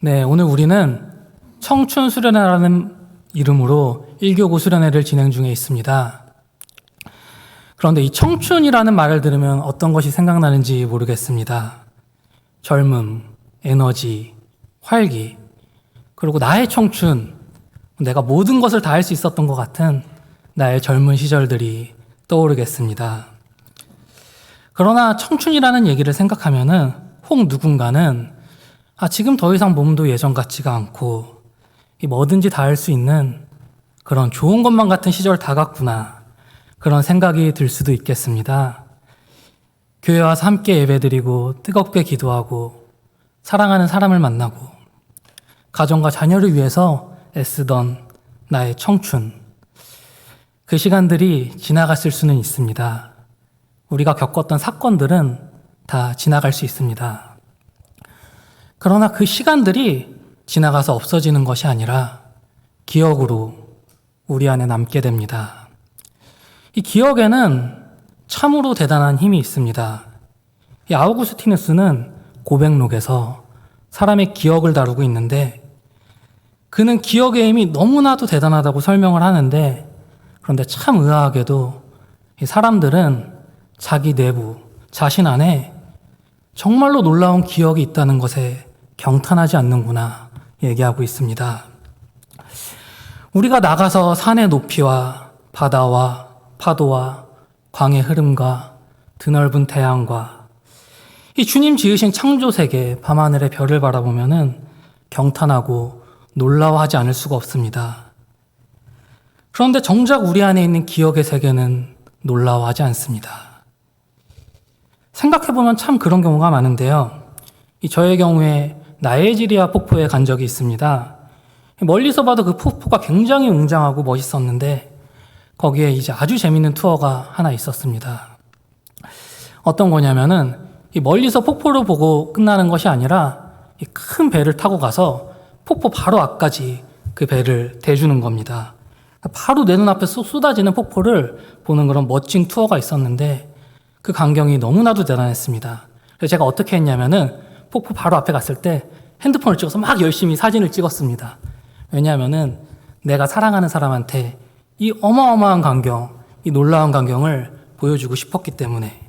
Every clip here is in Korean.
네, 오늘 우리는 청춘 수련회라는 이름으로 1교구 수련회를 진행 중에 있습니다. 그런데 이 청춘이라는 말을 들으면 어떤 것이 생각나는지 모르겠습니다. 젊음, 에너지, 활기, 그리고 나의 청춘, 내가 모든 것을 다 할 수 있었던 것 같은 나의 젊은 시절들이 떠오르겠습니다. 그러나 청춘이라는 얘기를 생각하면은 혹 누군가는 지금 더 이상 몸도 예전 같지가 않고 뭐든지 다 할 수 있는 그런 좋은 것만 같은 시절 다 갔구나, 그런 생각이 들 수도 있겠습니다. 교회 와서 함께 예배드리고 뜨겁게 기도하고 사랑하는 사람을 만나고 가정과 자녀를 위해서 애쓰던 나의 청춘, 그 시간들이 지나갔을 수는 있습니다. 우리가 겪었던 사건들은 다 지나갈 수 있습니다. 그러나 그 시간들이 지나가서 없어지는 것이 아니라 기억으로 우리 안에 남게 됩니다. 이 기억에는 참으로 대단한 힘이 있습니다. 이 아우구스티누스는 고백록에서 사람의 기억을 다루고 있는데, 그는 기억의 힘이 너무나도 대단하다고 설명을 하는데, 그런데 참 의아하게도 이 사람들은 자기 내부, 자신 안에 정말로 놀라운 기억이 있다는 것에 경탄하지 않는구나 얘기하고 있습니다. 우리가 나가서 산의 높이와 바다와 파도와 강의 흐름과 드넓은 태양과 이 주님 지으신 창조 세계 밤하늘의 별을 바라보면은 경탄하고 놀라워하지 않을 수가 없습니다. 그런데 정작 우리 안에 있는 기억의 세계는 놀라워하지 않습니다. 생각해보면 참 그런 경우가 많은데요. 저의 경우에 나이지리아 폭포에 간 적이 있습니다. 멀리서 봐도 그 폭포가 굉장히 웅장하고 멋있었는데 거기에 이제 아주 재밌는 투어가 하나 있었습니다. 어떤 거냐면은 이 멀리서 폭포를 보고 끝나는 것이 아니라 이 큰 배를 타고 가서 폭포 바로 앞까지 그 배를 대주는 겁니다. 바로 내 눈앞에 쏟아지는 폭포를 보는 그런 멋진 투어가 있었는데 그 광경이 너무나도 대단했습니다. 그래서 제가 어떻게 했냐면은 폭포 바로 앞에 갔을 때 핸드폰을 찍어서 막 열심히 사진을 찍었습니다. 왜냐하면은 내가 사랑하는 사람한테 이 어마어마한 광경, 이 놀라운 광경을 보여주고 싶었기 때문에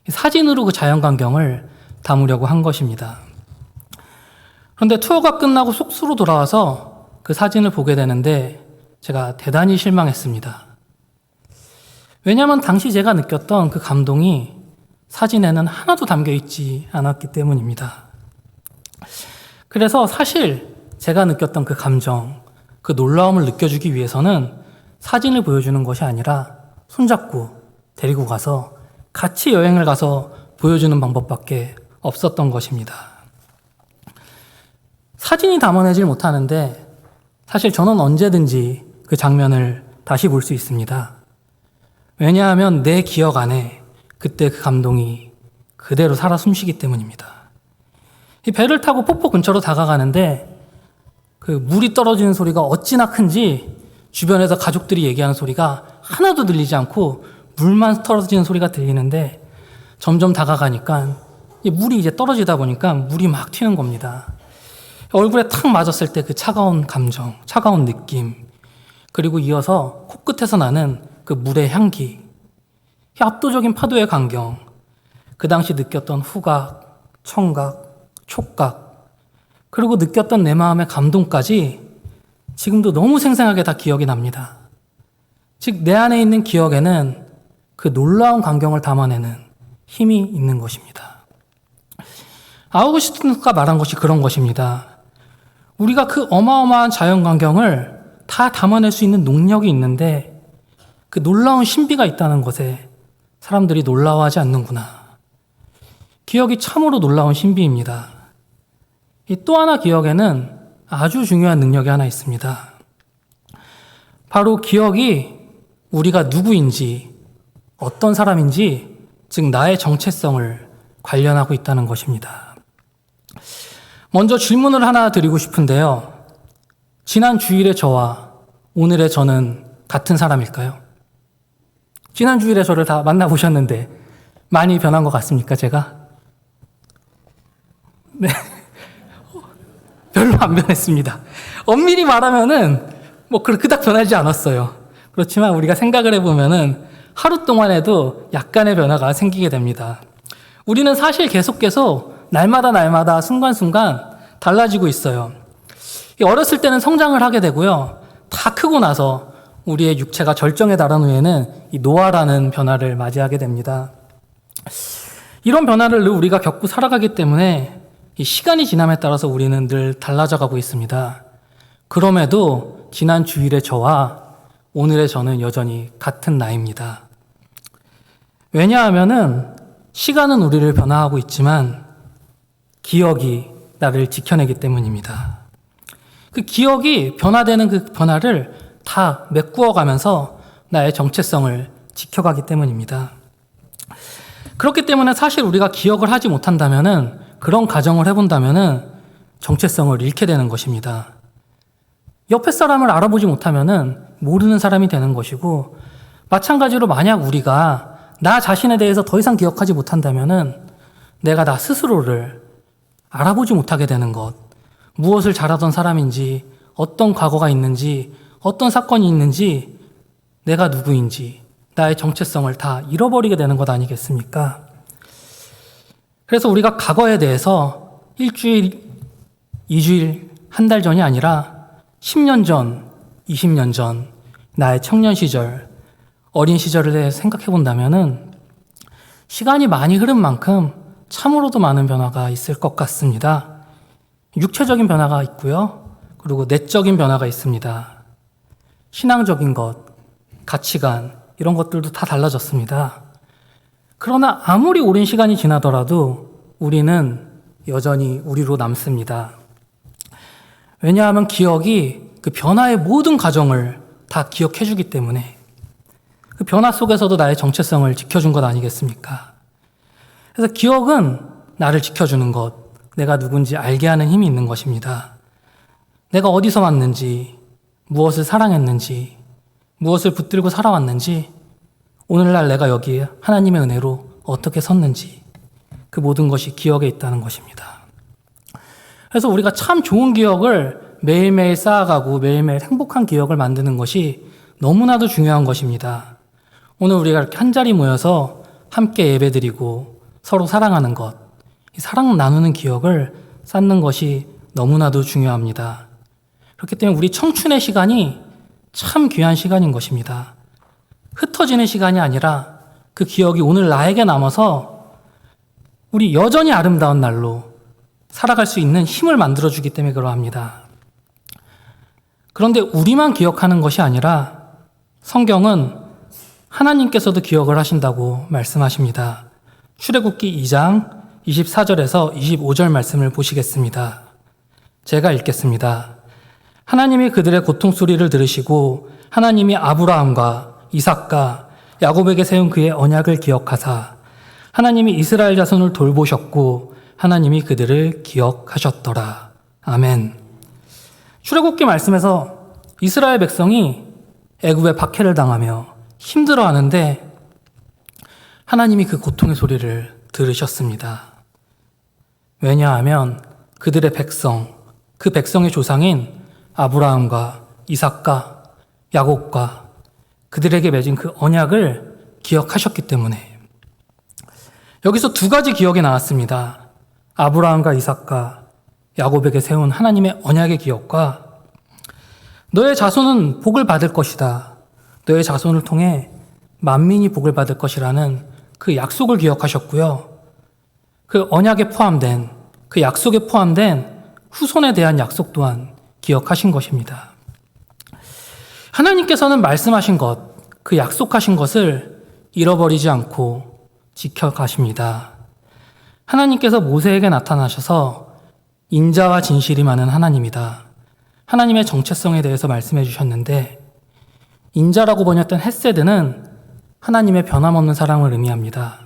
사진으로 그 자연 광경을 담으려고 한 것입니다. 그런데 투어가 끝나고 숙소로 돌아와서 그 사진을 보게 되는데 제가 대단히 실망했습니다. 왜냐하면 당시 제가 느꼈던 그 감동이 사진에는 하나도 담겨 있지 않았기 때문입니다. 그래서 사실 제가 느꼈던 그 감정, 그 놀라움을 느껴주기 위해서는 사진을 보여주는 것이 아니라 손잡고 데리고 가서 같이 여행을 가서 보여주는 방법밖에 없었던 것입니다. 사진이 담아내질 못하는데 사실 저는 언제든지 그 장면을 다시 볼 수 있습니다. 왜냐하면 내 기억 안에 그때 그 감동이 그대로 살아 숨쉬기 때문입니다. 이 배를 타고 폭포 근처로 다가가는데 그 물이 떨어지는 소리가 어찌나 큰지 주변에서 가족들이 얘기하는 소리가 하나도 들리지 않고 물만 떨어지는 소리가 들리는데 점점 다가가니까 이 물이 이제 떨어지다 보니까 물이 막 튀는 겁니다. 얼굴에 탁 맞았을 때 그 차가운 감정, 차가운 느낌, 그리고 이어서 코끝에서 나는 그 물의 향기, 압도적인 파도의 광경, 그 당시 느꼈던 후각, 청각, 촉각, 그리고 느꼈던 내 마음의 감동까지 지금도 너무 생생하게 다 기억이 납니다. 즉, 내 안에 있는 기억에는 그 놀라운 광경을 담아내는 힘이 있는 것입니다. 아우구스티누스가 말한 것이 그런 것입니다. 우리가 그 어마어마한 자연 광경을 다 담아낼 수 있는 능력이 있는데 그 놀라운 신비가 있다는 것에 사람들이 놀라워하지 않는구나. 기억이 참으로 놀라운 신비입니다. 또 하나 기억에는 아주 중요한 능력이 하나 있습니다. 바로 기억이 우리가 누구인지, 어떤 사람인지, 즉 나의 정체성을 관련하고 있다는 것입니다. 먼저 질문을 하나 드리고 싶은데요. 지난 주일의 저와 오늘의 저는 같은 사람일까요? 지난 주일에 저를 다 만나보셨는데 많이 변한 것 같습니까, 제가? 네. 별로 안 변했습니다. 엄밀히 말하면은 뭐 그닥 변하지 않았어요. 그렇지만 우리가 생각을 해보면은 하루 동안에도 약간의 변화가 생기게 됩니다. 우리는 사실 계속 날마다 순간순간 달라지고 있어요. 어렸을 때는 성장을 하게 되고요. 다 크고 나서 우리의 육체가 절정에 달한 후에는 이 노화라는 변화를 맞이하게 됩니다. 이런 변화를 늘 우리가 겪고 살아가기 때문에 이 시간이 지남에 따라서 우리는 늘 달라져 가고 있습니다. 그럼에도 지난 주일의 저와 오늘의 저는 여전히 같은 나이입니다. 왜냐하면은 시간은 우리를 변화하고 있지만 기억이 나를 지켜내기 때문입니다. 그 기억이 변화되는 그 변화를 다 메꾸어 가면서 나의 정체성을 지켜가기 때문입니다. 그렇기 때문에 사실 우리가 기억을 하지 못한다면은, 그런 가정을 해본다면은 정체성을 잃게 되는 것입니다. 옆에 사람을 알아보지 못하면은 모르는 사람이 되는 것이고, 마찬가지로 만약 우리가 나 자신에 대해서 더 이상 기억하지 못한다면은 내가 나 스스로를 알아보지 못하게 되는 것, 무엇을 잘하던 사람인지, 어떤 과거가 있는지, 어떤 사건이 있는지, 내가 누구인지, 나의 정체성을 다 잃어버리게 되는 것 아니겠습니까? 그래서 우리가 과거에 대해서 일주일, 2주일, 한 달 전이 아니라 10년 전, 20년 전, 나의 청년 시절, 어린 시절을 대해서 생각해 본다면은 시간이 많이 흐른 만큼 참으로도 많은 변화가 있을 것 같습니다. 육체적인 변화가 있고요. 그리고 내적인 변화가 있습니다. 신앙적인 것, 가치관, 이런 것들도 다 달라졌습니다. 그러나 아무리 오랜 시간이 지나더라도 우리는 여전히 우리로 남습니다. 왜냐하면 기억이 그 변화의 모든 과정을 다 기억해주기 때문에, 그 변화 속에서도 나의 정체성을 지켜준 것 아니겠습니까? 그래서 기억은 나를 지켜주는 것, 내가 누군지 알게 하는 힘이 있는 것입니다. 내가 어디서 왔는지, 무엇을 사랑했는지, 무엇을 붙들고 살아왔는지, 오늘날 내가 여기에 하나님의 은혜로 어떻게 섰는지, 그 모든 것이 기억에 있다는 것입니다. 그래서 우리가 참 좋은 기억을 매일매일 쌓아가고 매일매일 행복한 기억을 만드는 것이 너무나도 중요한 것입니다. 오늘 우리가 이렇게 한자리 모여서 함께 예배드리고 서로 사랑하는 것, 이 사랑 나누는 기억을 쌓는 것이 너무나도 중요합니다. 그렇기 때문에 우리 청춘의 시간이 참 귀한 시간인 것입니다. 흩어지는 시간이 아니라 그 기억이 오늘 나에게 남아서 우리 여전히 아름다운 날로 살아갈 수 있는 힘을 만들어주기 때문에 그러합니다. 그런데 우리만 기억하는 것이 아니라 성경은 하나님께서도 기억을 하신다고 말씀하십니다. 출애굽기 2장 24절에서 25절 말씀을 보시겠습니다. 제가 읽겠습니다. 하나님이 그들의 고통 소리를 들으시고 하나님이 아브라함과 이삭과 야곱에게 세운 그의 언약을 기억하사 하나님이 이스라엘 자손을 돌보셨고 하나님이 그들을 기억하셨더라. 아멘. 출애굽기 말씀에서 이스라엘 백성이 애굽의 박해를 당하며 힘들어하는데 하나님이 그 고통의 소리를 들으셨습니다. 왜냐하면 그들의 백성, 그 백성의 조상인 아브라함과 이삭과 야곱과 그들에게 맺은 그 언약을 기억하셨기 때문에. 여기서 두 가지 기억이 나왔습니다. 아브라함과 이삭과 야곱에게 세운 하나님의 언약의 기억과 너의 자손은 복을 받을 것이다, 너의 자손을 통해 만민이 복을 받을 것이라는 그 약속을 기억하셨고요. 그 언약에 포함된, 그 약속에 포함된 후손에 대한 약속 또한 기억하신 것입니다. 하나님께서는 말씀하신 것, 그 약속하신 것을 잃어버리지 않고 지켜가십니다. 하나님께서 모세에게 나타나셔서 인자와 진실이 많은 하나님이다, 하나님의 정체성에 대해서 말씀해 주셨는데, 인자라고 번역된 헤세드는 하나님의 변함없는 사랑을 의미합니다.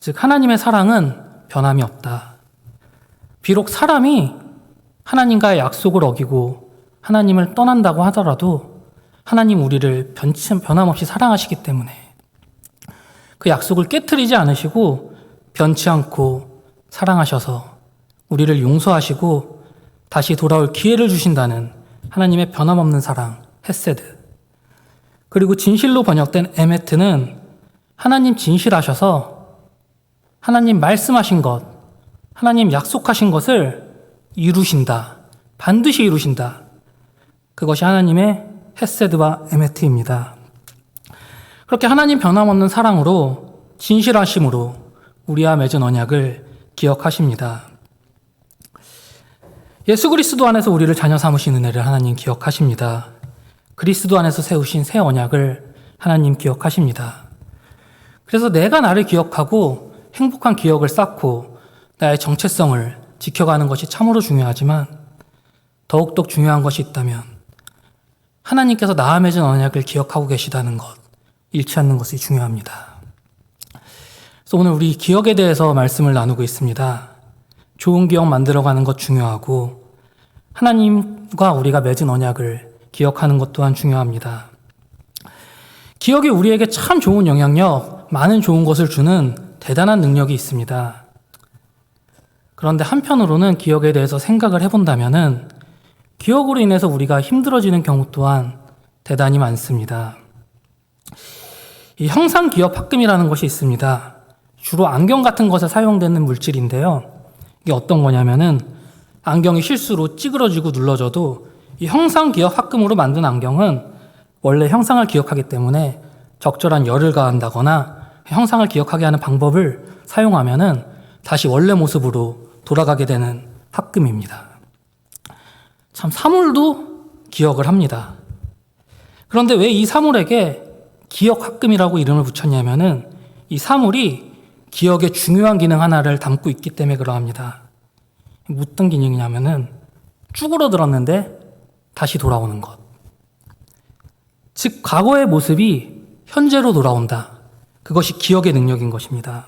즉 하나님의 사랑은 변함이 없다. 비록 사람이 하나님과의 약속을 어기고 하나님을 떠난다고 하더라도 하나님 우리를 변함없이 사랑하시기 때문에 그 약속을 깨트리지 않으시고 변치 않고 사랑하셔서 우리를 용서하시고 다시 돌아올 기회를 주신다는 하나님의 변함없는 사랑, 헤세드. 그리고 진실로 번역된 에메트는 하나님 진실하셔서 하나님 말씀하신 것, 하나님 약속하신 것을 이루신다. 반드시 이루신다. 그것이 하나님의 헤세드와 에메트입니다. 그렇게 하나님 변함없는 사랑으로 진실하심으로 우리와 맺은 언약을 기억하십니다. 예수 그리스도 안에서 우리를 자녀 삼으신 은혜를 하나님 기억하십니다. 그리스도 안에서 세우신 새 언약을 하나님 기억하십니다. 그래서 내가 나를 기억하고 행복한 기억을 쌓고 나의 정체성을 지켜가는 것이 참으로 중요하지만 더욱더 중요한 것이 있다면 하나님께서 나와 맺은 언약을 기억하고 계시다는 것, 잃지 않는 것이 중요합니다. 그래서 오늘 우리 기억에 대해서 말씀을 나누고 있습니다. 좋은 기억 만들어가는 것 중요하고 하나님과 우리가 맺은 언약을 기억하는 것 또한 중요합니다. 기억이 우리에게 참 좋은 영향력, 많은 좋은 것을 주는 대단한 능력이 있습니다. 그런데 한편으로는 기억에 대해서 생각을 해본다면은 기억으로 인해서 우리가 힘들어지는 경우 또한 대단히 많습니다. 이 형상기억합금이라는 것이 있습니다. 주로 안경 같은 것에 사용되는 물질인데요. 이게 어떤 거냐면은 안경이 실수로 찌그러지고 눌러져도 이 형상기억합금으로 만든 안경은 원래 형상을 기억하기 때문에 적절한 열을 가한다거나 형상을 기억하게 하는 방법을 사용하면은 다시 원래 모습으로 돌아가게 되는 합금입니다. 참 사물도 기억을 합니다. 그런데 왜 이 사물에게 기억합금이라고 이름을 붙였냐면은 이 사물이 기억의 중요한 기능 하나를 담고 있기 때문에 그러합니다. 어떤 기능이냐면은 쭈그러들었는데 다시 돌아오는 것. 즉 과거의 모습이 현재로 돌아온다. 그것이 기억의 능력인 것입니다.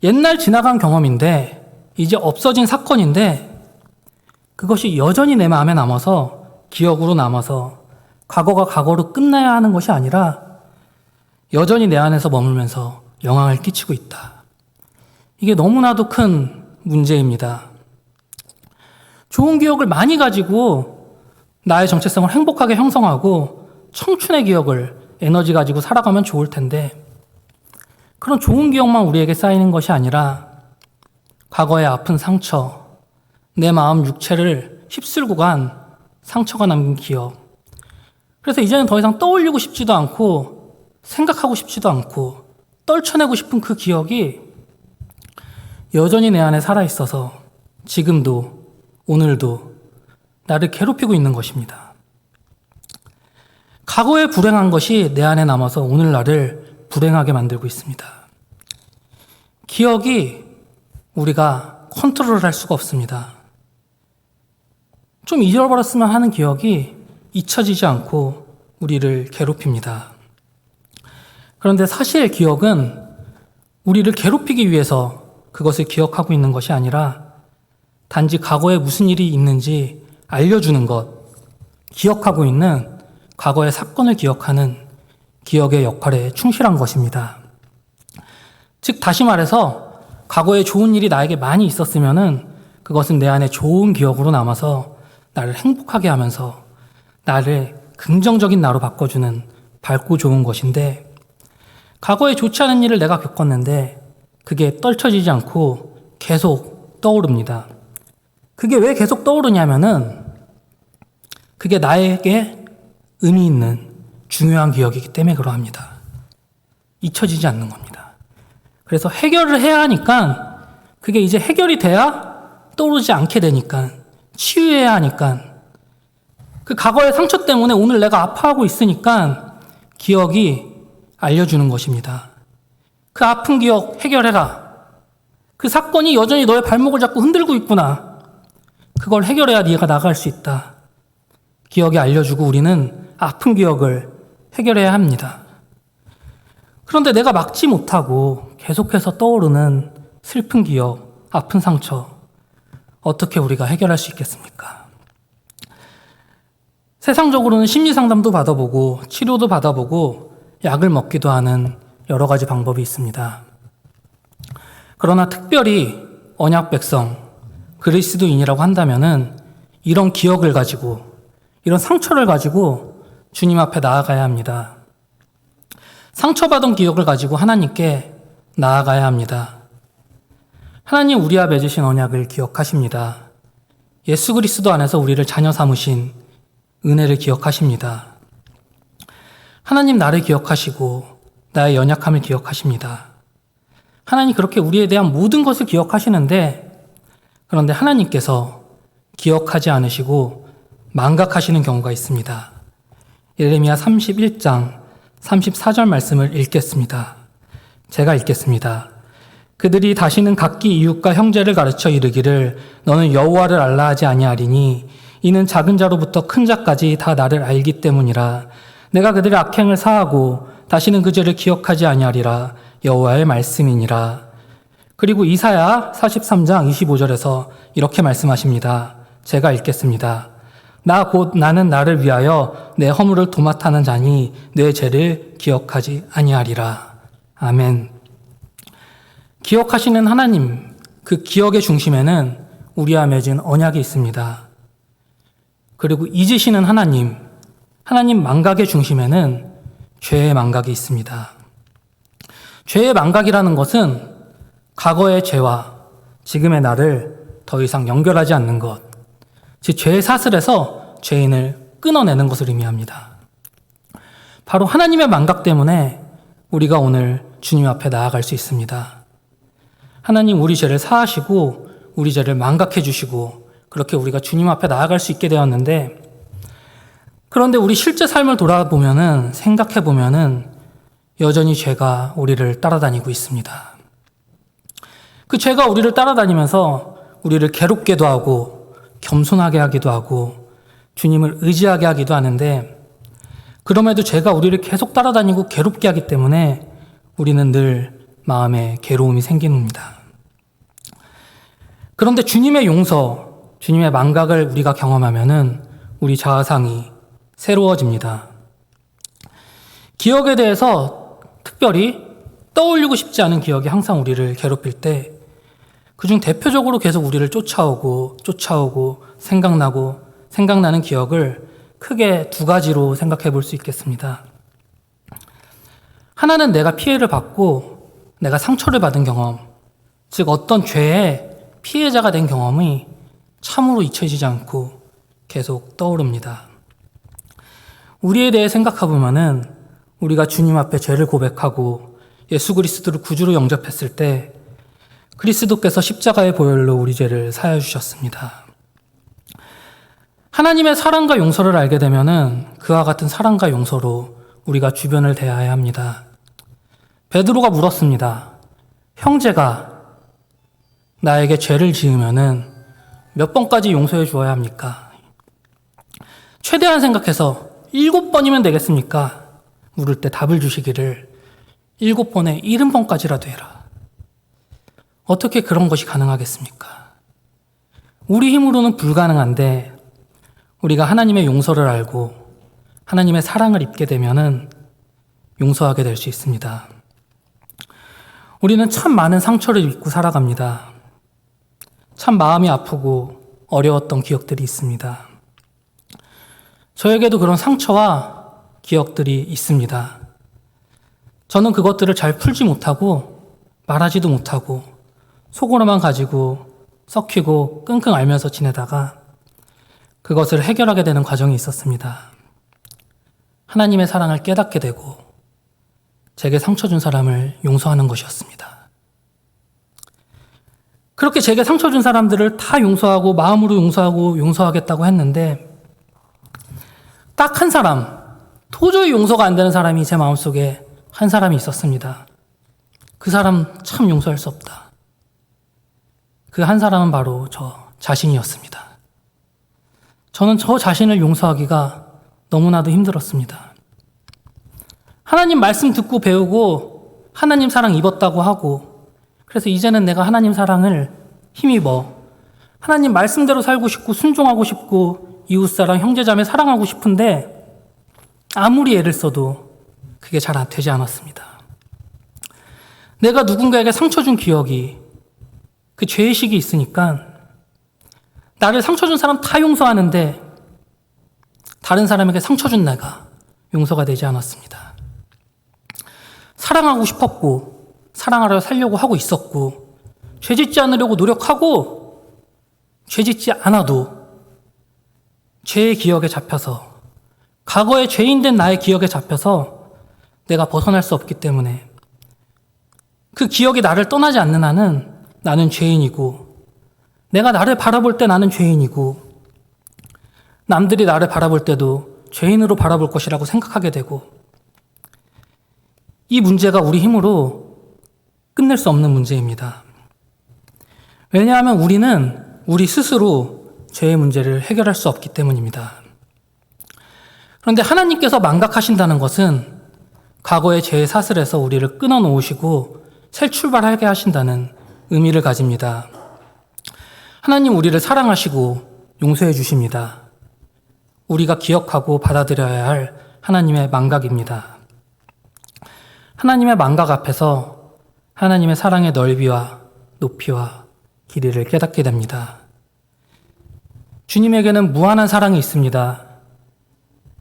옛날 지나간 경험인데 이제 없어진 사건인데 그것이 여전히 내 마음에 남아서 기억으로 남아서 과거가 과거로 끝나야 하는 것이 아니라 여전히 내 안에서 머물면서 영향을 끼치고 있다. 이게 너무나도 큰 문제입니다. 좋은 기억을 많이 가지고 나의 정체성을 행복하게 형성하고 청춘의 기억을 에너지 가지고 살아가면 좋을 텐데 그런 좋은 기억만 우리에게 쌓이는 것이 아니라 과거의 아픈 상처, 내 마음 육체를 휩쓸고 간 상처가 남긴 기억. 그래서 이제는 더 이상 떠올리고 싶지도 않고 생각하고 싶지도 않고 떨쳐내고 싶은 그 기억이 여전히 내 안에 살아있어서 지금도 오늘도 나를 괴롭히고 있는 것입니다. 과거에 불행한 것이 내 안에 남아서 오늘 나를 불행하게 만들고 있습니다. 기억이 우리가 컨트롤할 수가 없습니다. 좀 잊어버렸으면 하는 기억이 잊혀지지 않고 우리를 괴롭힙니다. 그런데 사실 기억은 우리를 괴롭히기 위해서 그것을 기억하고 있는 것이 아니라 단지 과거에 무슨 일이 있는지 알려주는 것, 기억하고 있는 과거의 사건을 기억하는 기억의 역할에 충실한 것입니다. 즉 다시 말해서 과거에 좋은 일이 나에게 많이 있었으면은 그것은 내 안에 좋은 기억으로 남아서 나를 행복하게 하면서 나를 긍정적인 나로 바꿔주는 밝고 좋은 것인데 과거에 좋지 않은 일을 내가 겪었는데 그게 떨쳐지지 않고 계속 떠오릅니다. 그게 왜 계속 떠오르냐면은 그게 나에게 의미 있는 중요한 기억이기 때문에 그러합니다. 잊혀지지 않는 겁니다. 그래서 해결을 해야 하니까 그게 이제 해결이 돼야 떠오르지 않게 되니까 치유해야 하니까 그 과거의 상처 때문에 오늘 내가 아파하고 있으니까 기억이 알려주는 것입니다. 그 아픈 기억 해결해라. 그 사건이 여전히 너의 발목을 잡고 흔들고 있구나. 그걸 해결해야 네가 나갈 수 있다. 기억이 알려주고 우리는 아픈 기억을 해결해야 합니다. 그런데 내가 막지 못하고 계속해서 떠오르는 슬픈 기억, 아픈 상처, 어떻게 우리가 해결할 수 있겠습니까? 세상적으로는 심리상담도 받아보고 치료도 받아보고 약을 먹기도 하는 여러 가지 방법이 있습니다. 그러나 특별히 언약 백성, 그리스도인이라고 한다면은 이런 기억을 가지고, 이런 상처를 가지고 주님 앞에 나아가야 합니다. 상처받은 기억을 가지고 하나님께 나아가야 합니다. 하나님 우리와 맺으신 언약을 기억하십니다. 예수 그리스도 안에서 우리를 자녀 삼으신 은혜를 기억하십니다. 하나님 나를 기억하시고 나의 연약함을 기억하십니다. 하나님 그렇게 우리에 대한 모든 것을 기억하시는데, 그런데 하나님께서 기억하지 않으시고 망각하시는 경우가 있습니다. 예레미야 31장 34절 말씀을 읽겠습니다. 제가 읽겠습니다. 그들이 다시는 각기 이웃과 형제를 가르쳐 이르기를 너는 여호와를 알라 하지 아니하리니 이는 작은 자로부터 큰 자까지 다 나를 알기 때문이라. 내가 그들의 악행을 사하고 다시는 그 죄를 기억하지 아니하리라. 여호와의 말씀이니라. 그리고 이사야 43장 25절에서 이렇게 말씀하십니다. 제가 읽겠습니다. 나는 나를 위하여 내 허물을 도맡아는 자니 내 죄를 기억하지 아니하리라. 아멘. 기억하시는 하나님, 그 기억의 중심에는 우리와 맺은 언약이 있습니다. 그리고 잊으시는 하나님 망각의 중심에는 죄의 망각이 있습니다. 죄의 망각이라는 것은 과거의 죄와 지금의 나를 더 이상 연결하지 않는 것, 즉 죄의 사슬에서 죄인을 끊어내는 것을 의미합니다. 바로 하나님의 망각 때문에 우리가 오늘 주님 앞에 나아갈 수 있습니다. 하나님 우리 죄를 사하시고 우리 죄를 망각해 주시고 그렇게 우리가 주님 앞에 나아갈 수 있게 되었는데, 그런데 우리 실제 삶을 돌아보면은, 생각해 보면은 여전히 죄가 우리를 따라다니고 있습니다. 그 죄가 우리를 따라다니면서 우리를 괴롭게도 하고 겸손하게 하기도 하고 주님을 의지하게 하기도 하는데, 그럼에도 죄가 우리를 계속 따라다니고 괴롭게 하기 때문에 우리는 늘 마음에 괴로움이 생깁니다. 그런데 주님의 용서, 주님의 망각을 우리가 경험하면은 우리 자아상이 새로워집니다. 기억에 대해서 특별히 떠올리고 싶지 않은 기억이 항상 우리를 괴롭힐 때, 그중 대표적으로 계속 우리를 쫓아오고 생각나는 기억을 크게 두 가지로 생각해 볼 수 있겠습니다. 하나는 내가 피해를 받고 내가 상처를 받은 경험, 즉 어떤 죄의 피해자가 된 경험이 참으로 잊혀지지 않고 계속 떠오릅니다. 우리에 대해 생각해 보면은 우리가 주님 앞에 죄를 고백하고 예수 그리스도를 구주로 영접했을 때 그리스도께서 십자가의 보혈로 우리 죄를 사하여 주셨습니다. 하나님의 사랑과 용서를 알게 되면은 그와 같은 사랑과 용서로 우리가 주변을 대해야 합니다. 베드로가 물었습니다. 형제가 나에게 죄를 지으면은 몇 번까지 용서해 주어야 합니까? 최대한 생각해서 7번이면 되겠습니까? 물을 때 답을 주시기를 7번에 70번까지라도 해라. 어떻게 그런 것이 가능하겠습니까? 우리 힘으로는 불가능한데 우리가 하나님의 용서를 알고 하나님의 사랑을 입게 되면은 용서하게 될 수 있습니다. 우리는 참 많은 상처를 입고 살아갑니다. 참 마음이 아프고 어려웠던 기억들이 있습니다. 저에게도 그런 상처와 기억들이 있습니다. 저는 그것들을 잘 풀지 못하고 말하지도 못하고 속으로만 가지고 썩히고 끙끙 앓면서 지내다가 그것을 해결하게 되는 과정이 있었습니다. 하나님의 사랑을 깨닫게 되고 제게 상처 준 사람을 용서하는 것이었습니다. 그렇게 제게 상처 준 사람들을 다 용서하고 마음으로 용서하겠다고 했는데 딱 한 사람, 도저히 용서가 안 되는 사람이 제 마음속에 한 사람이 있었습니다. 그 사람 참 용서할 수 없다. 그 한 사람은 바로 저 자신이었습니다. 저는 저 자신을 용서하기가 너무나도 힘들었습니다. 하나님 말씀 듣고 배우고 하나님 사랑 입었다고 하고, 그래서 이제는 내가 하나님 사랑을 힘입어 하나님 말씀대로 살고 싶고 순종하고 싶고 이웃사랑 형제자매 사랑하고 싶은데 아무리 애를 써도 그게 잘 되지 않았습니다. 내가 누군가에게 상처 준 기억이, 그 죄의식이 있으니까 나를 상처 준 사람 다 용서하는데 다른 사람에게 상처 준 내가 용서가 되지 않았습니다. 사랑하고 싶었고 사랑하려 살려고 하고 있었고 죄짓지 않으려고 노력하고 죄짓지 않아도 죄의 기억에 잡혀서 과거의 죄인된 나의 기억에 잡혀서 내가 벗어날 수 없기 때문에 그 기억이 나를 떠나지 않는 한은 나는 죄인이고 내가 나를 바라볼 때 나는 죄인이고 남들이 나를 바라볼 때도 죄인으로 바라볼 것이라고 생각하게 되고 이 문제가 우리 힘으로 끝낼 수 없는 문제입니다. 왜냐하면 우리는 우리 스스로 죄의 문제를 해결할 수 없기 때문입니다. 그런데 하나님께서 망각하신다는 것은 과거의 죄의 사슬에서 우리를 끊어놓으시고 새 출발하게 하신다는 의미를 가집니다. 하나님 우리를 사랑하시고 용서해 주십니다. 우리가 기억하고 받아들여야 할 하나님의 망각입니다. 하나님의 망각 앞에서 하나님의 사랑의 넓이와 높이와 길이를 깨닫게 됩니다. 주님에게는 무한한 사랑이 있습니다.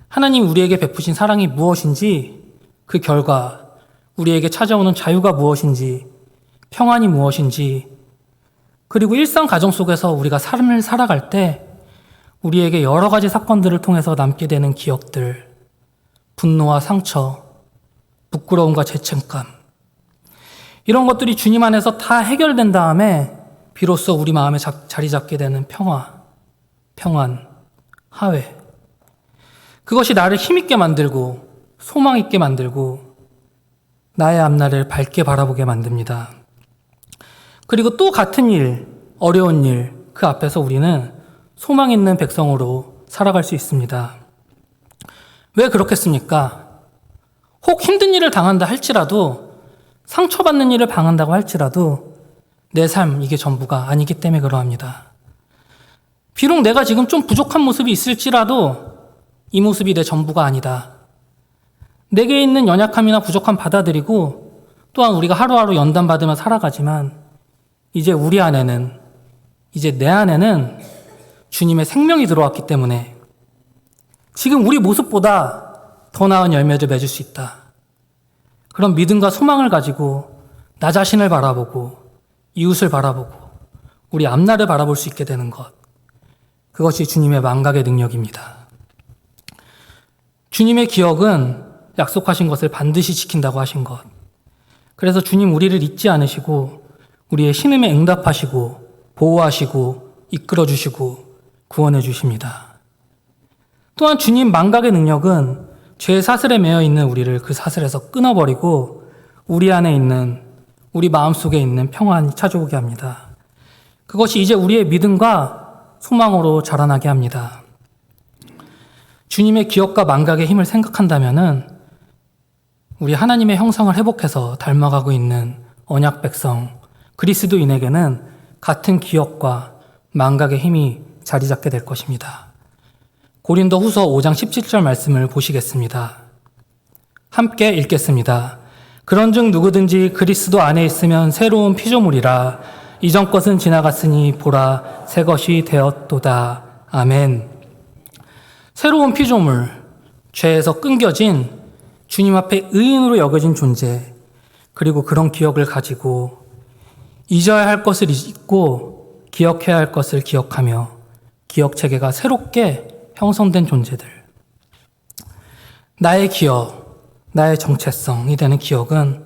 하나님 우리에게 베푸신 사랑이 무엇인지, 그 결과 우리에게 찾아오는 자유가 무엇인지, 평안이 무엇인지, 그리고 일상 가정 속에서 우리가 삶을 살아갈 때 우리에게 여러 가지 사건들을 통해서 남게 되는 기억들, 분노와 상처, 부끄러움과 죄책감, 이런 것들이 주님 안에서 다 해결된 다음에 비로소 우리 마음에 자리 잡게 되는 평화, 평안, 화해, 그것이 나를 힘있게 만들고 소망 있게 만들고 나의 앞날을 밝게 바라보게 만듭니다. 그리고 또 같은 일, 어려운 일, 그 앞에서 우리는 소망 있는 백성으로 살아갈 수 있습니다. 왜 그렇겠습니까? 혹 힘든 일을 당한다 할지라도, 상처받는 일을 당한다고 할지라도 내 삶, 이게 전부가 아니기 때문에 그러합니다. 비록 내가 지금 좀 부족한 모습이 있을지라도 이 모습이 내 전부가 아니다. 내게 있는 연약함이나 부족함 받아들이고 또한 우리가 하루하루 연단받으며 살아가지만 이제 우리 안에는, 이제 내 안에는 주님의 생명이 들어왔기 때문에 지금 우리 모습보다 더 나은 열매를 맺을 수 있다. 그런 믿음과 소망을 가지고 나 자신을 바라보고 이웃을 바라보고 우리 앞날을 바라볼 수 있게 되는 것, 그것이 주님의 망각의 능력입니다. 주님의 기억은 약속하신 것을 반드시 지킨다고 하신 것. 그래서 주님 우리를 잊지 않으시고 우리의 신음에 응답하시고 보호하시고 이끌어주시고 구원해 주십니다. 또한 주님 망각의 능력은 죄의 사슬에 매여 있는 우리를 그 사슬에서 끊어버리고 우리 안에 있는, 우리 마음속에 있는 평안이 찾아오게 합니다. 그것이 이제 우리의 믿음과 소망으로 자라나게 합니다. 주님의 기억과 망각의 힘을 생각한다면은 우리 하나님의 형상을 회복해서 닮아가고 있는 언약 백성 그리스도인에게는 같은 기억과 망각의 힘이 자리 잡게 될 것입니다. 고린도 후서 5장 17절 말씀을 보시겠습니다. 함께 읽겠습니다. 그런즉 누구든지 그리스도 안에 있으면 새로운 피조물이라. 이전 것은 지나갔으니 보라 새 것이 되었도다. 아멘. 새로운 피조물, 죄에서 끊겨진 주님 앞에 의인으로 여겨진 존재, 그리고 그런 기억을 가지고 잊어야 할 것을 잊고 기억해야 할 것을 기억하며 기억체계가 새롭게 형성된 존재들. 나의 기억, 나의 정체성이 되는 기억은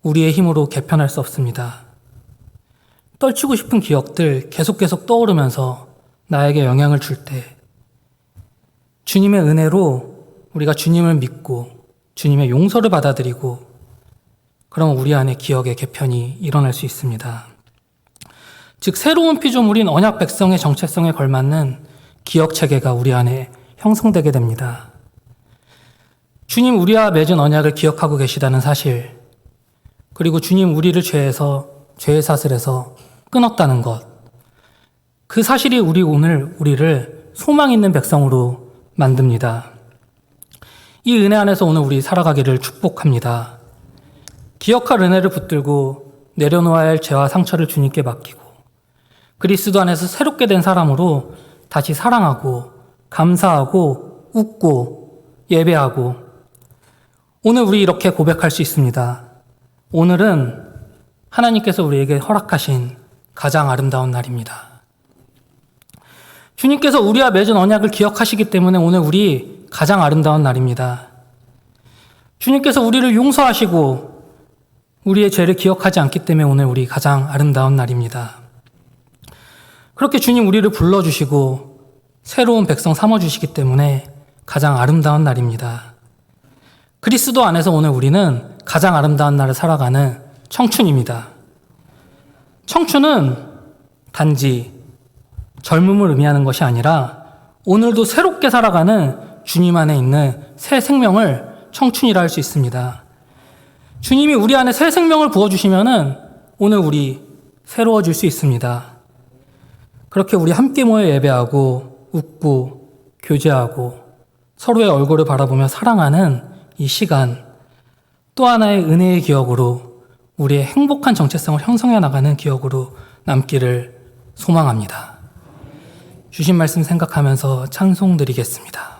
우리의 힘으로 개편할 수 없습니다. 떨치고 싶은 기억들 계속 떠오르면서 나에게 영향을 줄 때 주님의 은혜로 우리가 주님을 믿고 주님의 용서를 받아들이고 그럼 우리 안에 기억의 개편이 일어날 수 있습니다. 즉 새로운 피조물인 언약 백성의 정체성에 걸맞는 기억 체계가 우리 안에 형성되게 됩니다. 주님 우리와 맺은 언약을 기억하고 계시다는 사실, 그리고 주님 우리를 죄의 사슬에서 끊었다는 것, 그 사실이 우리를 소망 있는 백성으로 만듭니다. 이 은혜 안에서 오늘 우리 살아가기를 축복합니다. 기억할 은혜를 붙들고 내려놓아야 할 죄와 상처를 주님께 맡기고 그리스도 안에서 새롭게 된 사람으로 다시 사랑하고 감사하고 웃고 예배하고 오늘 우리 이렇게 고백할 수 있습니다. 오늘은 하나님께서 우리에게 허락하신 가장 아름다운 날입니다. 주님께서 우리와 맺은 언약을 기억하시기 때문에 오늘 우리 가장 아름다운 날입니다. 주님께서 우리를 용서하시고 우리의 죄를 기억하지 않기 때문에 오늘 우리 가장 아름다운 날입니다. 그렇게 주님 우리를 불러주시고 새로운 백성 삼아주시기 때문에 가장 아름다운 날입니다. 그리스도 안에서 오늘 우리는 가장 아름다운 날을 살아가는 청춘입니다. 청춘은 단지 젊음을 의미하는 것이 아니라 오늘도 새롭게 살아가는 주님 안에 있는 새 생명을 청춘이라 할 수 있습니다. 주님이 우리 안에 새 생명을 부어주시면은 오늘 우리 새로워질 수 있습니다. 그렇게 우리 함께 모여 예배하고 웃고 교제하고 서로의 얼굴을 바라보며 사랑하는 이 시간 또 하나의 은혜의 기억으로 우리의 행복한 정체성을 형성해 나가는 기억으로 남기를 소망합니다. 주신 말씀 생각하면서 찬송 드리겠습니다.